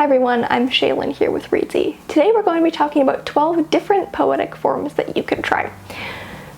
Hi everyone, I'm Shaylin here with Reedsy. Today we're going to be talking about 12 different poetic forms that you can try.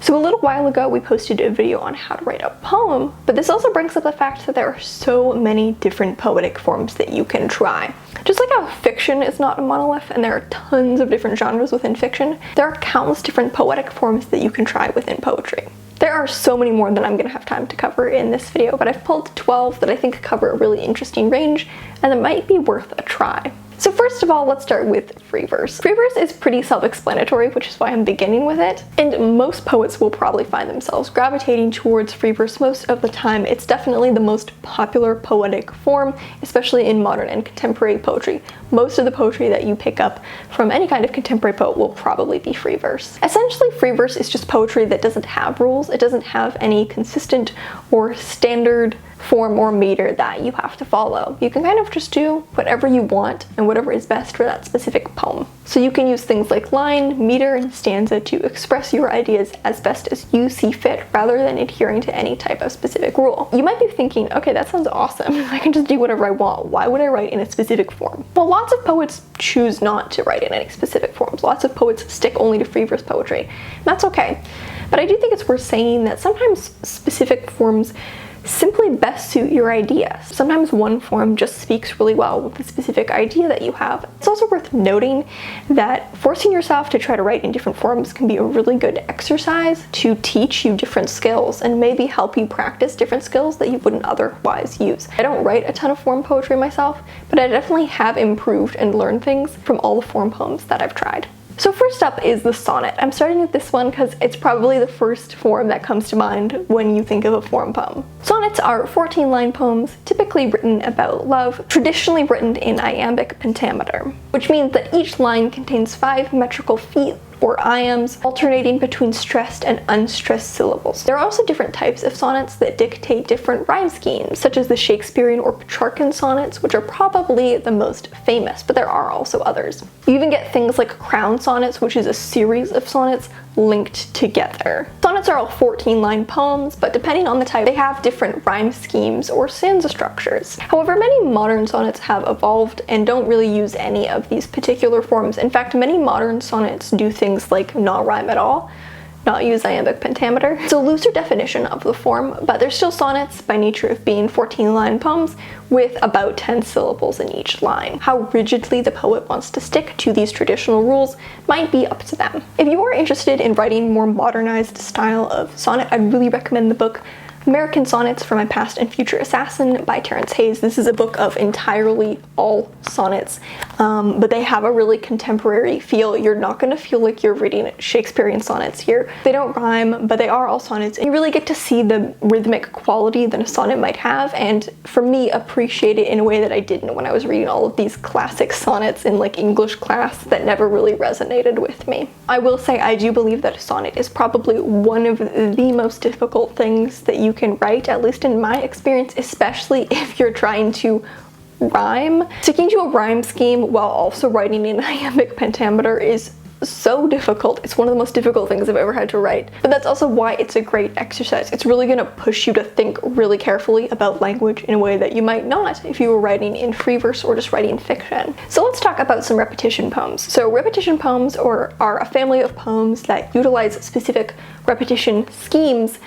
So a little while ago we posted a video on how to write a poem, but this also brings up the fact that there are so many different poetic forms that you can try. Just like how fiction is not a monolith and there are tons of different genres within fiction, there are countless different poetic forms that you can try within poetry. There are so many more than I'm going to have time to cover in this video, but I've pulled 12 that I think cover a really interesting range and that might be worth a try. So first of all, let's start with free verse. Free verse is pretty self-explanatory, which is why I'm beginning with it. And most poets will probably find themselves gravitating towards free verse most of the time. It's definitely the most popular poetic form, especially in modern and contemporary poetry. Most of the poetry that you pick up from any kind of contemporary poet will probably be free verse. Essentially, free verse is just poetry that doesn't have rules. It doesn't have any consistent or standard form or meter that you have to follow. You can kind of just do whatever you want and whatever is best for that specific poem. So you can use things like line, meter, and stanza to express your ideas as best as you see fit rather than adhering to any type of specific rule. You might be thinking, okay, that sounds awesome. I can just do whatever I want. Why would I write in a specific form? Well, lots of poets choose not to write in any specific forms. Lots of poets stick only to free verse poetry. And that's okay. But I do think it's worth saying that sometimes specific forms simply best suit your idea. Sometimes one form just speaks really well with the specific idea that you have. It's also worth noting that forcing yourself to try to write in different forms can be a really good exercise to teach you different skills and maybe help you practice different skills that you wouldn't otherwise use. I don't write a ton of form poetry myself, but I definitely have improved and learned things from all the form poems that I've tried. So first up is the sonnet. I'm starting with this one because it's probably the first form that comes to mind when you think of a form poem. Sonnets are 14-line poems typically written about love, traditionally written in iambic pentameter, which means that each line contains 5 metrical feet or iambs alternating between stressed and unstressed syllables. There are also different types of sonnets that dictate different rhyme schemes, such as the Shakespearean or Petrarchan sonnets, which are probably the most famous, but there are also others. You even get things like crown sonnets, which is a series of sonnets linked together. Sonnets are all 14-line poems, but depending on the type, they have different rhyme schemes or stanza structures. However, many modern sonnets have evolved and don't really use any of these particular forms. In fact, many modern sonnets do things like not rhyme at all, not use iambic pentameter. It's a looser definition of the form, but they're still sonnets by nature of being 14-line poems with about 10 syllables in each line. How rigidly the poet wants to stick to these traditional rules might be up to them. If you are interested in writing a more modernized style of sonnet, I'd really recommend the book American Sonnets for My Past and Future Assassin by Terence Hayes. This is a book of entirely all sonnets, but they have a really contemporary feel. You're not going to feel like you're reading Shakespearean sonnets here. They don't rhyme, but they are all sonnets, and you really get to see the rhythmic quality that a sonnet might have, and for me, appreciate it in a way that I didn't when I was reading all of these classic sonnets in like English class that never really resonated with me. I will say I do believe that a sonnet is probably one of the most difficult things that you can write, at least in my experience, especially if you're trying to rhyme. Sticking to a rhyme scheme while also writing in iambic pentameter is so difficult. It's one of the most difficult things I've ever had to write, but that's also why it's a great exercise. It's really going to push you to think really carefully about language in a way that you might not if you were writing in free verse or just writing fiction. So let's talk about some repetition poems. So repetition poems are a family of poems that utilize specific repetition schemes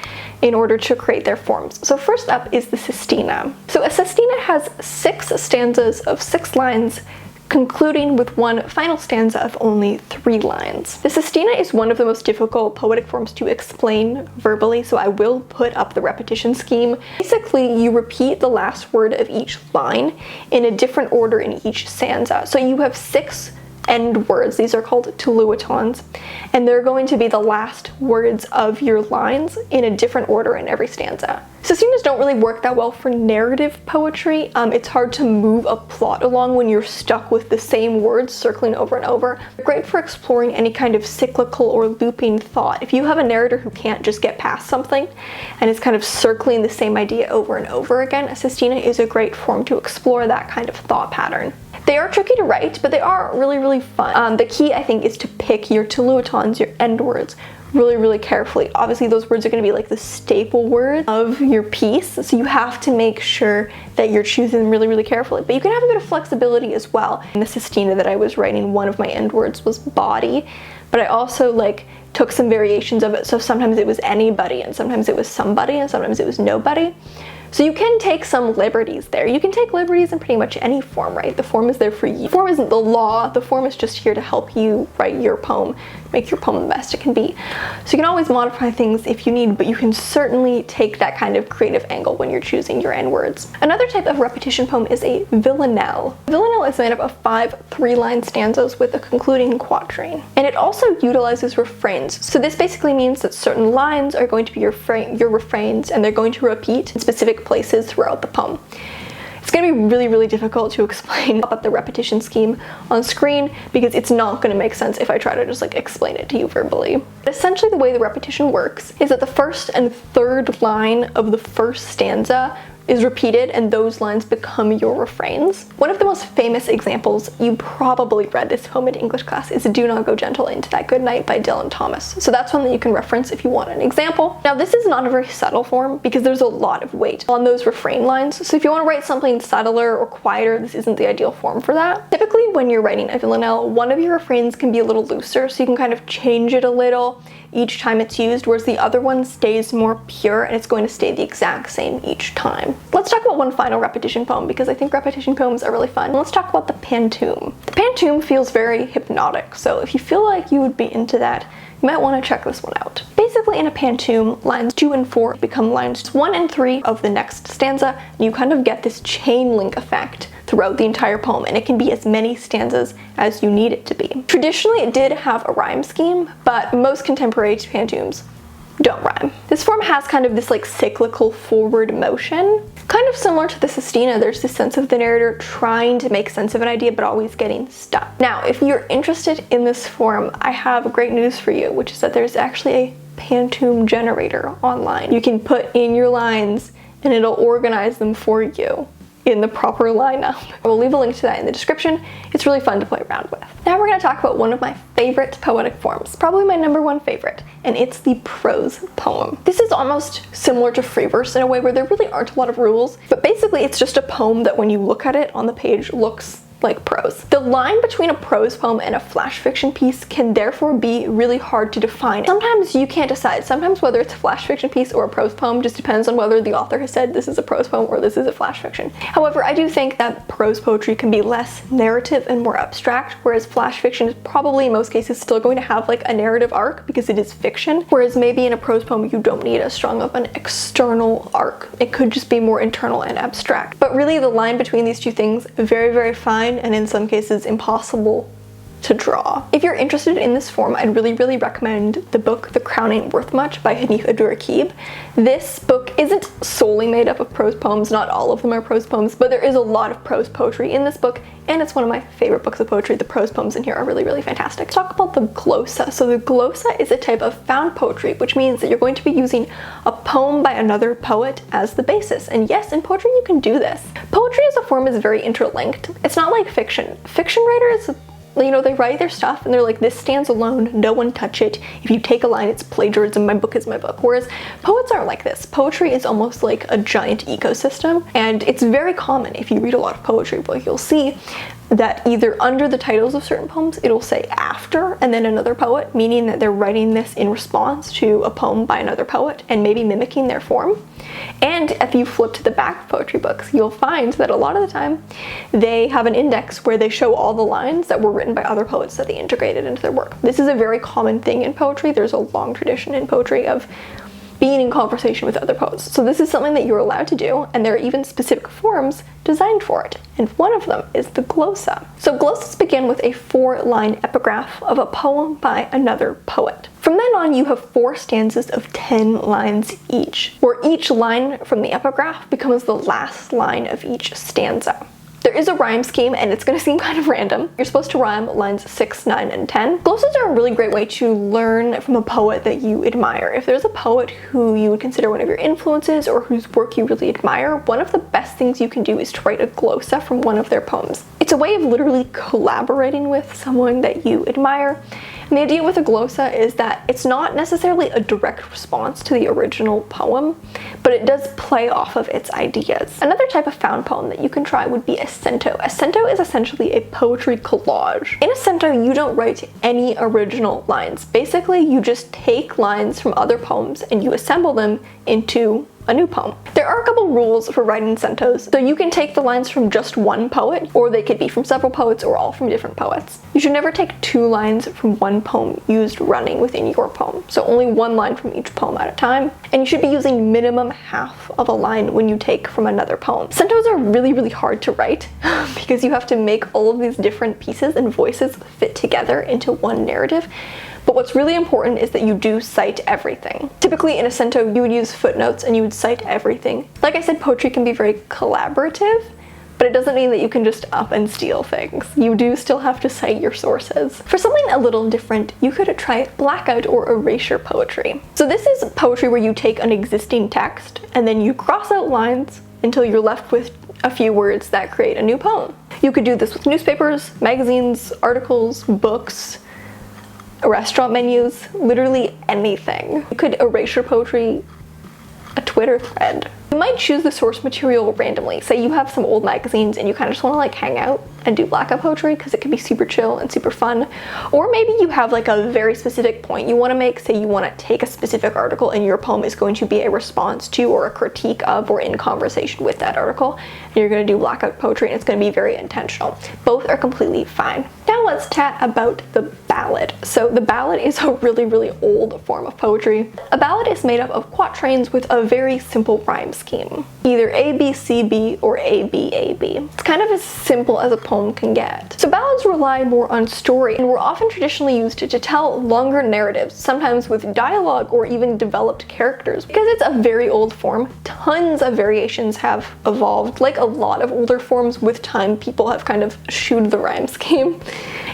in order to create their forms. So first up is the Sestina. So a Sestina has 6 stanzas of 6 lines, concluding with one final stanza of only 3 lines. The Sestina is one of the most difficult poetic forms to explain verbally, so I will put up the repetition scheme. Basically, you repeat the last word of each line in a different order in each stanza. So you have 6 end words. These are called tuluitons, and they're going to be the last words of your lines in a different order in every stanza. Sestinas don't really work that well for narrative poetry. It's hard to move a plot along when you're stuck with the same words circling over and over. They're great for exploring any kind of cyclical or looping thought. If you have a narrator who can't just get past something and is kind of circling the same idea over and over again, a Sestina is a great form to explore that kind of thought pattern. They are tricky to write, but they are really, really fun. The key, I think, is to pick your teluatons, your end words, really, really carefully. Obviously, those words are going to be like the staple words of your piece, so you have to make sure that you're choosing them really, really carefully. But you can have a bit of flexibility as well. In the Sestina that I was writing, one of my end words was body, but I also like took some variations of it. So sometimes it was anybody, and sometimes it was somebody, and sometimes it was nobody. So you can take some liberties there. You can take liberties in pretty much any form, right? The form is there for you. The form isn't the law. The form is just here to help you write your poem, make your poem the best it can be. So you can always modify things if you need, but you can certainly take that kind of creative angle when you're choosing your end words. Another type of repetition poem is a villanelle. A villanelle is made up of 5 3-line stanzas with a concluding quatrain. And it also utilizes refrains. So this basically means that certain lines are going to be your refrains, and they're going to repeat in specific places throughout the poem. It's going to be really, really difficult to explain about the repetition scheme on screen because it's not going to make sense if I try to just like explain it to you verbally. But essentially the way the repetition works is that the first and third line of the first stanza is repeated, and those lines become your refrains. One of the most famous examples, you probably read this poem in English class, is Do Not Go Gentle Into That Good Night by Dylan Thomas. So that's one that you can reference if you want an example. Now this is not a very subtle form because there's a lot of weight on those refrain lines. So if you want to write something subtler or quieter, this isn't the ideal form for that. Typically when you're writing a villanelle, one of your refrains can be a little looser, so you can kind of change it a little each time it's used, whereas the other one stays more pure and it's going to stay the exact same each time. Let's talk about one final repetition poem because I think repetition poems are really fun. Let's talk about the Pantoum. The Pantoum feels very hypnotic, so if you feel like you would be into that, you might want to check this one out. Basically in a Pantoum, lines 2 and 4 become lines 1 and 3 of the next stanza, and you kind of get this chain link effect throughout the entire poem, and it can be as many stanzas as you need it to be. Traditionally it did have a rhyme scheme, but most contemporary Pantoums don't rhyme. This form has kind of this like cyclical forward motion. Kind of similar to the Sestina, there's this sense of the narrator trying to make sense of an idea but always getting stuck. Now, if you're interested in this form, I have great news for you, which is that there's actually a Pantoum generator online. You can put in your lines and it'll organize them for you in the proper lineup. I will leave a link to that in the description. It's really fun to play around with. Now we're going to talk about one of my favorite poetic forms, probably my #1 favorite, and it's the prose poem. This is almost similar to free verse in a way where there really aren't a lot of rules, but basically it's just a poem that when you look at it on the page looks like prose. The line between a prose poem and a flash fiction piece can therefore be really hard to define. Sometimes you can't decide. Sometimes whether it's a flash fiction piece or a prose poem just depends on whether the author has said this is a prose poem or this is a flash fiction. However, I do think that prose poetry can be less narrative and more abstract, whereas flash fiction is probably in most cases still going to have like a narrative arc because it is fiction, whereas maybe in a prose poem you don't need as strong of an external arc. It could just be more internal and abstract. But really the line between these two things, very, very fine, and in some cases impossible to draw. If you're interested in this form, I'd really, really recommend the book The Crown Ain't Worth Much by Hanif Abdurraqib. This book isn't solely made up of prose poems, not all of them are prose poems, but there is a lot of prose poetry in this book, and it's one of my favorite books of poetry. The prose poems in here are really, really fantastic. Let's talk about the glosa. So the glosa is a type of found poetry, which means that you're going to be using a poem by another poet as the basis. And yes, in poetry you can do this. Poetry as a form is very interlinked. It's not like fiction. Fiction writers, you know, they write their stuff and they're like, this stands alone, no one touch it. If you take a line, it's plagiarism, my book is my book. Whereas poets aren't like this. Poetry is almost like a giant ecosystem, and it's very common if you read a lot of poetry book, you'll see that either under the titles of certain poems, it'll say after and then another poet, meaning that they're writing this in response to a poem by another poet and maybe mimicking their form. And if you flip to the back of poetry books, you'll find that a lot of the time they have an index where they show all the lines that were written by other poets that they integrated into their work. This is a very common thing in poetry. There's a long tradition in poetry of being in conversation with other poets. So this is something that you're allowed to do, and there are even specific forms designed for it. And one of them is the glosa. So glosas begin with a 4-line epigraph of a poem by another poet. From then on, you have 4 stanzas of 10 lines each, where each line from the epigraph becomes the last line of each stanza. There is a rhyme scheme, and it's going to seem kind of random. You're supposed to rhyme lines 6, 9, and 10. Glosas are a really great way to learn from a poet that you admire. If there's a poet who you would consider one of your influences or whose work you really admire, one of the best things you can do is to write a glosa from one of their poems. It's a way of literally collaborating with someone that you admire. And the idea with a glosa is that it's not necessarily a direct response to the original poem, but it does play off of its ideas. Another type of found poem that you can try would be a cento. A cento is essentially a poetry collage. In a cento, you don't write any original lines. Basically, you just take lines from other poems and you assemble them into a new poem. There are a couple rules for writing centos. So you can take the lines from just one poet, or they could be from several poets or all from different poets. You should never take 2 lines from one poem used running within your poem. So only 1 line from each poem at a time. And you should be using minimum half of a line when you take from another poem. Centos are really, really hard to write because you have to make all of these different pieces and voices fit together into one narrative. But what's really important is that you do cite everything. Typically in a cento, you would use footnotes and you would cite everything. Like I said, poetry can be very collaborative, but it doesn't mean that you can just up and steal things. You do still have to cite your sources. For something a little different, you could try blackout or erasure poetry. So this is poetry where you take an existing text and then you cross out lines until you're left with a few words that create a new poem. You could do this with newspapers, magazines, articles, books, restaurant menus, literally anything. You could erase your poetry, a Twitter thread. You might choose the source material randomly. Say you have some old magazines and you kind of just want to like hang out and do blackout poetry because it can be super chill and super fun. Or maybe you have like a very specific point you want to make. Say you want to take a specific article and your poem is going to be a response to or a critique of or in conversation with that article. And you're going to do blackout poetry and it's going to be very intentional. Both are completely fine. Now let's chat about the ballad. So the ballad is a really, really old form of poetry. A ballad is made up of quatrains with a very simple rhyme scheme. Either A, B, C, B, or A, B, A, B. It's kind of as simple as a poem can get. So ballads rely more on story and were often traditionally used to tell longer narratives, sometimes with dialogue or even developed characters. Because it's a very old form, tons of variations have evolved. Like a lot of older forms, with time people have kind of shooed the rhyme scheme.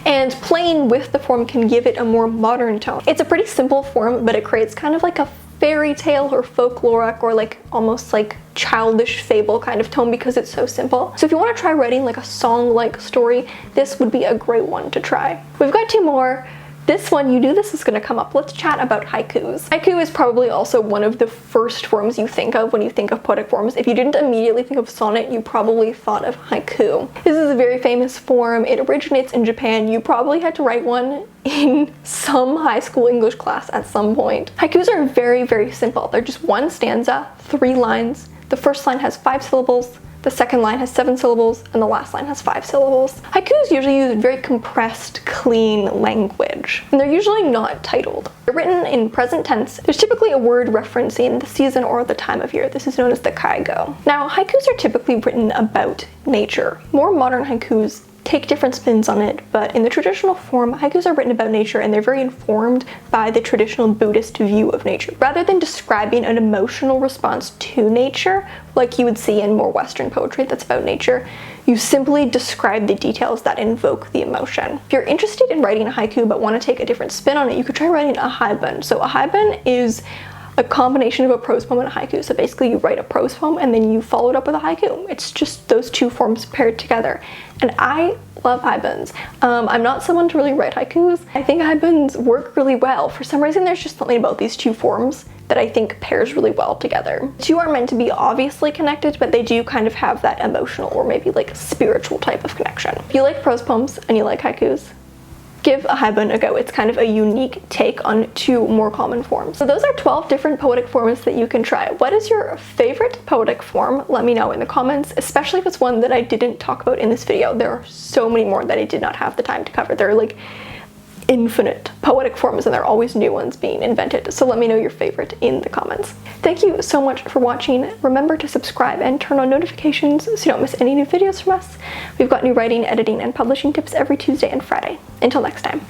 And playing with the form can give it a more modern tone. It's a pretty simple form, but it creates kind of like a fairy tale or folkloric or like almost like childish fable kind of tone because it's so simple. So if you want to try writing like a song-like story, this would be a great one to try. We've got 2 more. This one, you knew this was going to come up. Let's chat about haikus. Haiku is probably also one of the first forms you think of when you think of poetic forms. If you didn't immediately think of sonnet, you probably thought of haiku. This is a very famous form. It originates in Japan. You probably had to write one in some high school English class at some point. Haikus are very, very simple. They're just 1 stanza, 3 lines. The first line has 5 syllables. The second line has 7 syllables, and the last line has 5 syllables. Haikus usually use very compressed, clean language, and they're usually not titled. They're written in present tense. There's typically a word referencing the season or the time of year. This is known as the kaigo. Now, haikus are typically written about nature. More modern haikus take different spins on it, but in the traditional form, haikus are written about nature and they're very informed by the traditional Buddhist view of nature. Rather than describing an emotional response to nature, like you would see in more Western poetry that's about nature, you simply describe the details that invoke the emotion. If you're interested in writing a haiku but want to take a different spin on it, you could try writing a haibun. So a haibun is a combination of a prose poem and a haiku. So basically you write a prose poem and then you follow it up with a haiku. It's just those 2 forms paired together. And I love haibuns. I'm not someone to really write haikus. I think haibuns work really well. For some reason, there's just something about these 2 forms that I think pairs really well together. 2 are meant to be obviously connected, but they do kind of have that emotional or maybe like spiritual type of connection. If you like prose poems and you like haikus, give a haibun a go. It's kind of a unique take on 2 more common forms. So those are 12 different poetic forms that you can try. What is your favorite poetic form? Let me know in the comments, especially if it's one that I didn't talk about in this video. There are so many more that I did not have the time to cover. There are like infinite poetic forms and there are always new ones being invented. So let me know your favorite in the comments. Thank you so much for watching. Remember to subscribe and turn on notifications so you don't miss any new videos from us. We've got new writing, editing, and publishing tips every Tuesday and Friday. Until next time.